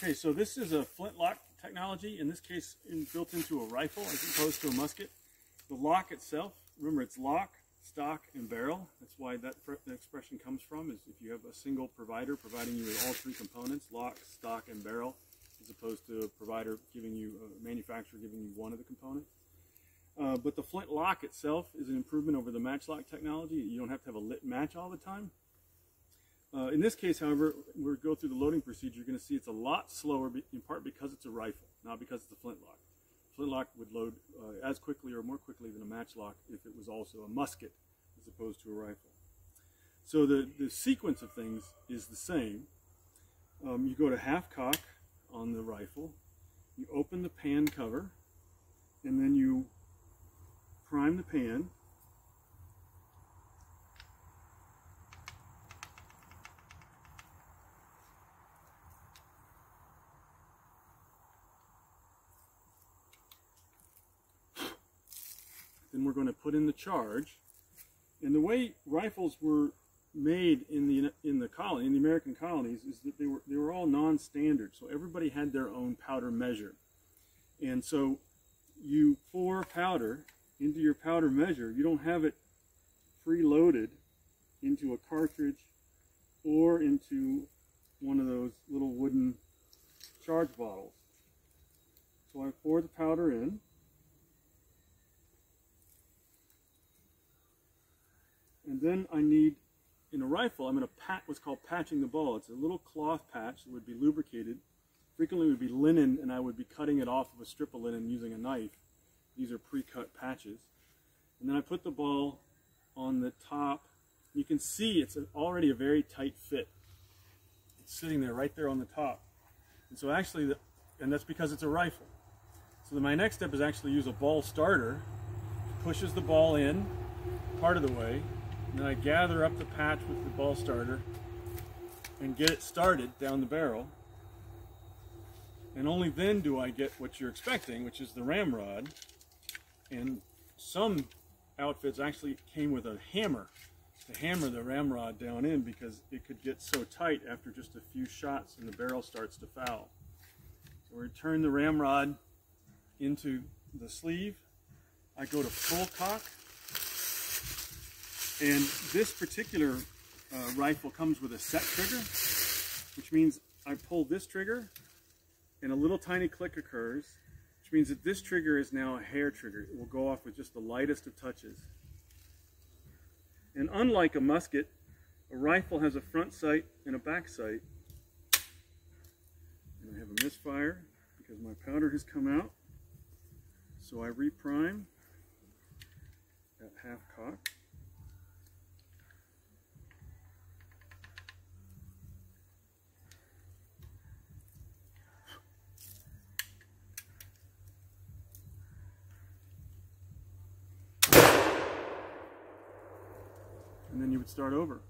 Okay, so this is a flintlock technology, in this case built into a rifle as opposed to a musket. The lock itself, remember it's lock, stock, and barrel. That's why that expression comes from, is if you have a single provider providing you with all three components, lock, stock, and barrel, as opposed to a provider giving you, a manufacturer giving you one of the components. But the flintlock itself is an improvement over the matchlock technology. You don't have to have a lit match all the time. In this case, however, we'll go through the loading procedure. You're going to see it's a lot slower, in part because it's a rifle, not because it's a flintlock. Flintlock would load as quickly or more quickly than a matchlock if it was also a musket as opposed to a rifle. So the sequence of things is the same. You go to half cock on the rifle, you open the pan cover, and then you prime the pan. Then we're going to put in the charge. And the way rifles were made in the American colonies, is that they were all non-standard. So everybody had their own powder measure. And so you pour powder into your powder measure. You don't have it preloaded into a cartridge or into one of those little wooden charge bottles. So I pour the powder in. And then I need, in a rifle, I'm going to pat what's called patching the ball. It's a little cloth patch that would be lubricated. Frequently it would be linen, and I would be cutting it off of a strip of linen using a knife. These are pre-cut patches. And then I put the ball on the top. You can see it's already a very tight fit. It's sitting there right there on the top. And so actually, and that's because it's a rifle. So then my next step is actually use a ball starter. Pushes the ball in part of the way. And then I gather up the patch with the ball starter and get it started down the barrel. And only then do I get what you're expecting, which is the ramrod. And some outfits actually came with a hammer to hammer the ramrod down in, because it could get so tight after just a few shots and the barrel starts to foul. So we turn the ramrod into the sleeve. I go to full cock. And this particular rifle comes with a set trigger, which means I pull this trigger and a little tiny click occurs, which means that this trigger is now a hair trigger. It will go off with just the lightest of touches. And unlike a musket, a rifle has a front sight and a back sight. And I have a misfire because my powder has come out. So I reprime at half cock. And then you would start over.